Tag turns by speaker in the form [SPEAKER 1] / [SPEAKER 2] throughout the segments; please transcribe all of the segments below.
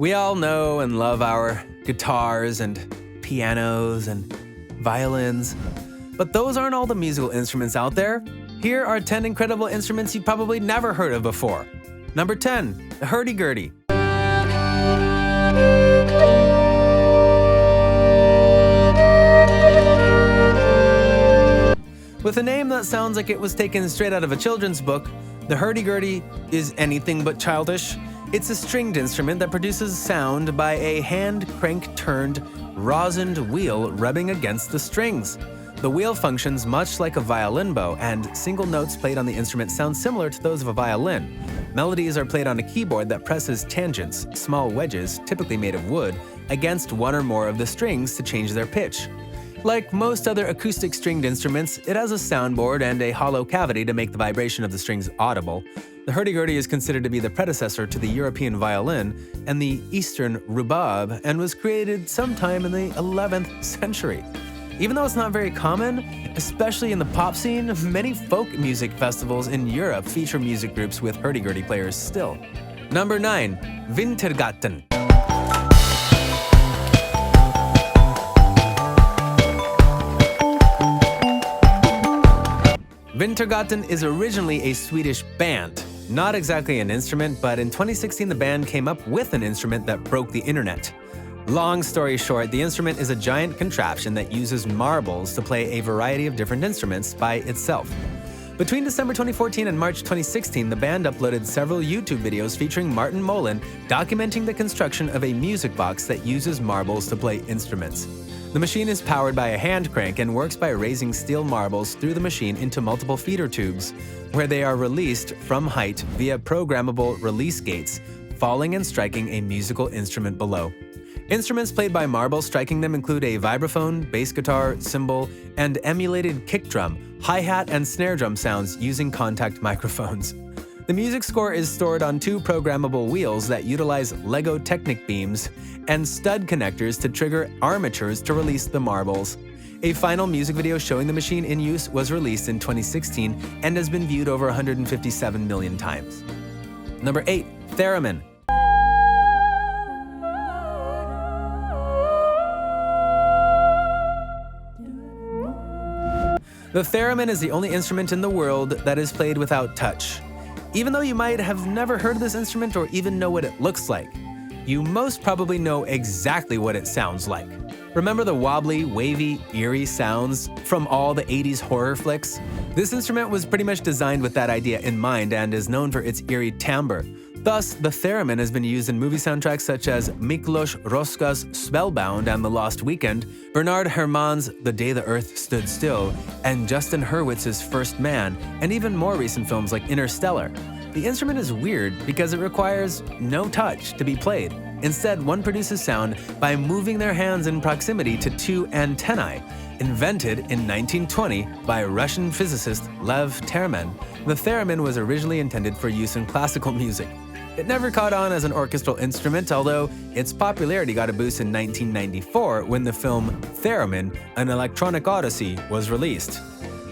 [SPEAKER 1] We all know and love our guitars and pianos and violins, but those aren't all the musical instruments out there. Here are 10 incredible instruments you've probably never heard of before. Number 10, the hurdy-gurdy. With a name that sounds like it was taken straight out of a children's book, the hurdy-gurdy is anything but childish. It's a stringed instrument that produces sound by a hand-crank-turned, rosined wheel rubbing against the strings. The wheel functions much like a violin bow, and single notes played on the instrument sound similar to those of a violin. Melodies are played on a keyboard that presses tangents, small wedges, typically made of wood, against one or more of the strings to change their pitch. Like most other acoustic stringed instruments, it has a soundboard and a hollow cavity to make the vibration of the strings audible. The hurdy-gurdy is considered to be the predecessor to the European violin and the Eastern rhubarb, and was created sometime in the 11th century. Even though it's not very common, especially in the pop scene, many folk music festivals in Europe feature music groups with hurdy-gurdy players still. Number 9, Wintergarten. Wintergarten is originally a Swedish band. Not exactly an instrument, but in 2016 the band came up with an instrument that broke the internet. Long story short, the instrument is a giant contraption that uses marbles to play a variety of different instruments by itself. Between December 2014 and March 2016, the band uploaded several YouTube videos featuring Martin Molin documenting the construction of a music box that uses marbles to play instruments. The machine is powered by a hand crank and works by raising steel marbles through the machine into multiple feeder tubes, where they are released from height via programmable release gates, falling and striking a musical instrument below. Instruments played by marbles striking them include a vibraphone, bass guitar, cymbal, and emulated kick drum, hi-hat, and snare drum sounds using contact microphones. The music score is stored on 2 programmable wheels that utilize Lego Technic beams and stud connectors to trigger armatures to release the marbles. A final music video showing the machine in use was released in 2016 and has been viewed over 157 million times. Number 8, theremin. The theremin is the only instrument in the world that is played without touch. Even though you might have never heard of this instrument or even know what it looks like, you most probably know exactly what it sounds like. Remember the wobbly, wavy, eerie sounds from all the 80s horror flicks? This instrument was pretty much designed with that idea in mind and is known for its eerie timbre. Thus, the theremin has been used in movie soundtracks such as Miklos Roska's Spellbound and The Lost Weekend, Bernard Herrmann's The Day the Earth Stood Still, and Justin Hurwitz's First Man, and even more recent films like Interstellar. The instrument is weird because it requires no touch to be played. Instead, one produces sound by moving their hands in proximity to 2 antennae. Invented in 1920 by Russian physicist Lev Terman, the theremin was originally intended for use in classical music. It never caught on as an orchestral instrument, although its popularity got a boost in 1994 when the film Theremin, An Electronic Odyssey was released.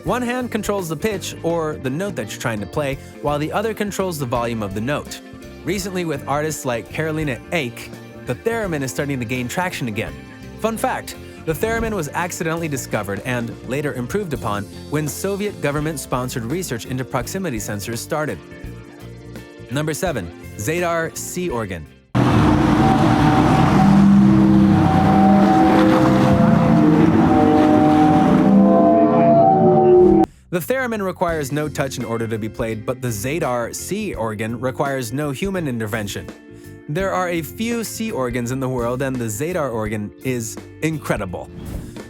[SPEAKER 1] One hand controls the pitch, or the note that you're trying to play, while the other controls the volume of the note. Recently, with artists like Carolina Eich, the theremin is starting to gain traction again. Fun fact, the theremin was accidentally discovered and later improved upon when Soviet government-sponsored research into proximity sensors started. Number 7, Zadar sea organ. The theremin requires no touch in order to be played, but the Zadar sea organ requires no human intervention. There are a few sea organs in the world, and the Zadar organ is incredible.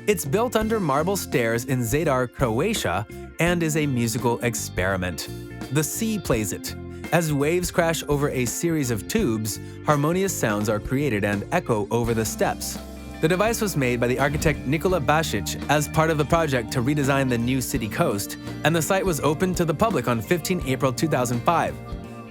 [SPEAKER 1] It's built under marble stairs in Zadar, Croatia, and is a musical experiment. The sea plays it. As waves crash over a series of tubes, harmonious sounds are created and echo over the steps. The device was made by the architect Nikola Basic as part of the project to redesign the new city coast, and the site was opened to the public on 15 April 2005.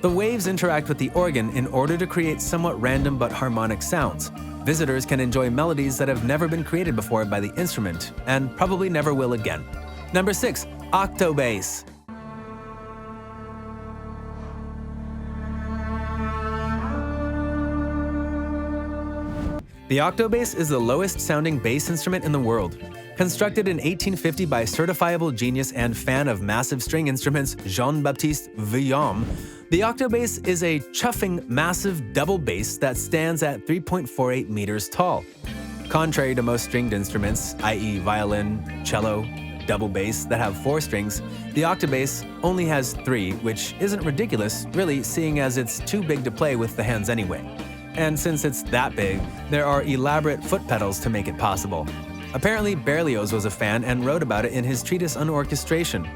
[SPEAKER 1] The waves interact with the organ in order to create somewhat random but harmonic sounds. Visitors can enjoy melodies that have never been created before by the instrument, and probably never will again. Number 6, octobass. The octobass is the lowest sounding bass instrument in the world. Constructed in 1850 by certifiable genius and fan of massive string instruments Jean-Baptiste Vuillaume, the octobass is a chuffing, massive double bass that stands at 3.48 meters tall. Contrary to most stringed instruments, i.e. violin, cello, double bass that have 4 strings, the octobass only has 3, which isn't ridiculous, really, seeing as it's too big to play with the hands anyway. And since it's that big, there are elaborate foot pedals to make it possible. Apparently, Berlioz was a fan and wrote about it in his treatise on orchestration.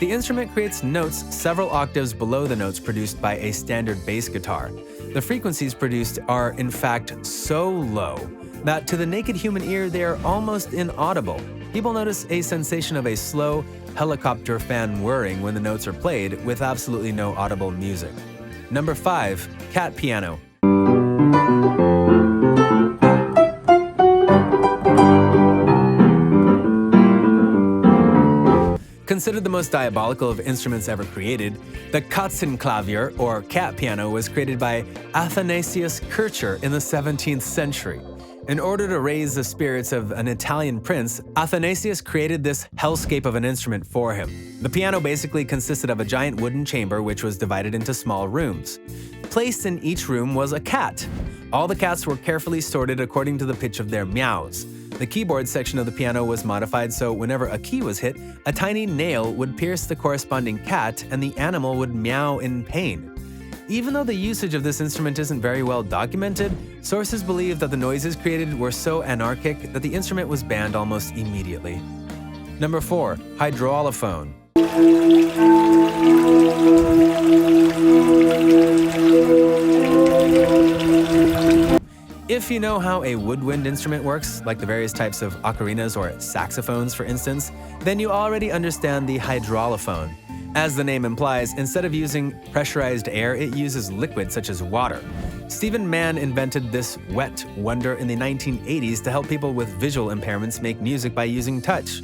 [SPEAKER 1] The instrument creates notes several octaves below the notes produced by a standard bass guitar. The frequencies produced are, in fact, so low that to the naked human ear they are almost inaudible. People notice a sensation of a slow, helicopter fan whirring when the notes are played with absolutely no audible music. Number 5. Cat piano. Considered the most diabolical of instruments ever created, the Katzenklavier, or cat piano, was created by Athanasius Kircher in the 17th century. In order to raise the spirits of an Italian prince, Athanasius created this hellscape of an instrument for him. The piano basically consisted of a giant wooden chamber which was divided into small rooms. Placed in each room was a cat. All the cats were carefully sorted according to the pitch of their meows. The keyboard section of the piano was modified so whenever a key was hit, a tiny nail would pierce the corresponding cat and the animal would meow in pain. Even though the usage of this instrument isn't very well documented, sources believe that the noises created were so anarchic that the instrument was banned almost immediately. Number 4. Hydraulophone. If you know how a woodwind instrument works, like the various types of ocarinas or saxophones for instance, then you already understand the hydraulophone. As the name implies, instead of using pressurized air, it uses liquid such as water. Stephen Mann invented this wet wonder in the 1980s to help people with visual impairments make music by using touch.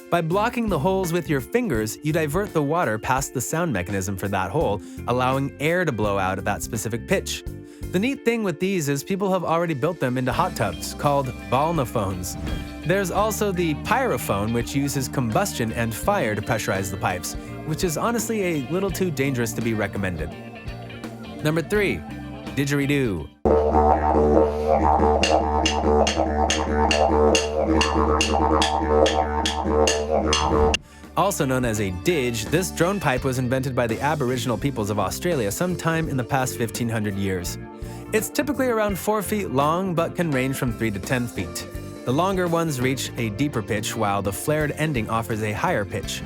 [SPEAKER 1] By blocking the holes with your fingers, you divert the water past the sound mechanism for that hole, allowing air to blow out at that specific pitch. The neat thing with these is people have already built them into hot tubs, called balnophones. There's also the pyrophone, which uses combustion and fire to pressurize the pipes, which is honestly a little too dangerous to be recommended. Number 3. Didgeridoo. Also known as a didge, this drone pipe was invented by the Aboriginal peoples of Australia sometime in the past 1500 years. It's typically around 4 feet long but can range from 3 to 10 feet. The longer ones reach a deeper pitch while the flared ending offers a higher pitch.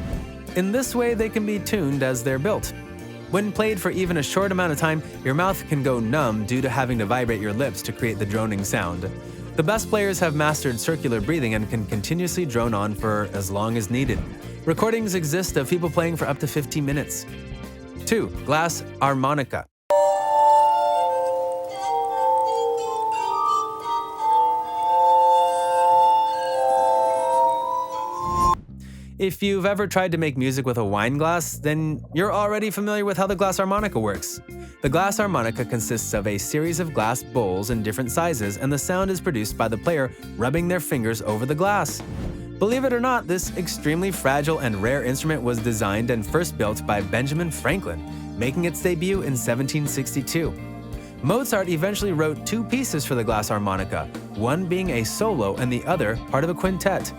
[SPEAKER 1] In this way, they can be tuned as they're built. When played for even a short amount of time, your mouth can go numb due to having to vibrate your lips to create the droning sound. The best players have mastered circular breathing and can continuously drone on for as long as needed. Recordings exist of people playing for up to 50 minutes. 2. Glass harmonica. If you've ever tried to make music with a wine glass, then you're already familiar with how the glass harmonica works. The glass harmonica consists of a series of glass bowls in different sizes, and the sound is produced by the player rubbing their fingers over the glass. Believe it or not, this extremely fragile and rare instrument was designed and first built by Benjamin Franklin, making its debut in 1762. Mozart eventually wrote 2 pieces for the glass harmonica, one being a solo and the other part of a quintet.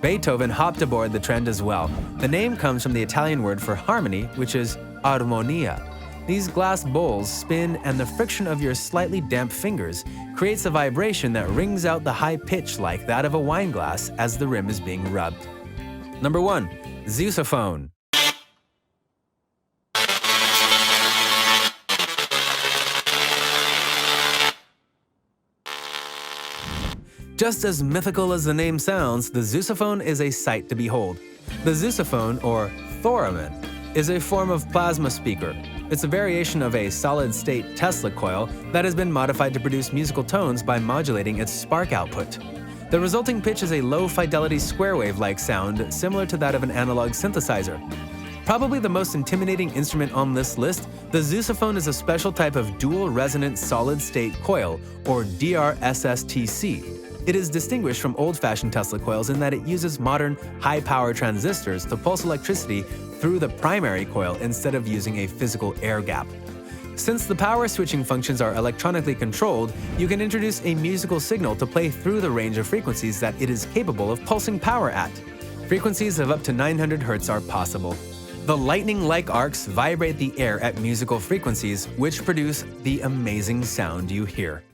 [SPEAKER 1] Beethoven hopped aboard the trend as well. The name comes from the Italian word for harmony, which is armonia. These glass bowls spin, and the friction of your slightly damp fingers creates a vibration that rings out the high pitch like that of a wine glass as the rim is being rubbed. Number 1. Sousaphone. Just as mythical as the name sounds, the sousaphone is a sight to behold. The sousaphone, or theremin, is a form of plasma speaker. It's a variation of a solid-state Tesla coil that has been modified to produce musical tones by modulating its spark output. The resulting pitch is a low-fidelity square wave-like sound similar to that of an analog synthesizer. Probably the most intimidating instrument on this list, the sousaphone is a special type of dual resonant solid-state coil, or DRSSTC. It is distinguished from old-fashioned Tesla coils in that it uses modern, high-power transistors to pulse electricity through the primary coil instead of using a physical air gap. Since the power switching functions are electronically controlled, you can introduce a musical signal to play through the range of frequencies that it is capable of pulsing power at. Frequencies of up to 900 Hz are possible. The lightning-like arcs vibrate the air at musical frequencies, which produce the amazing sound you hear.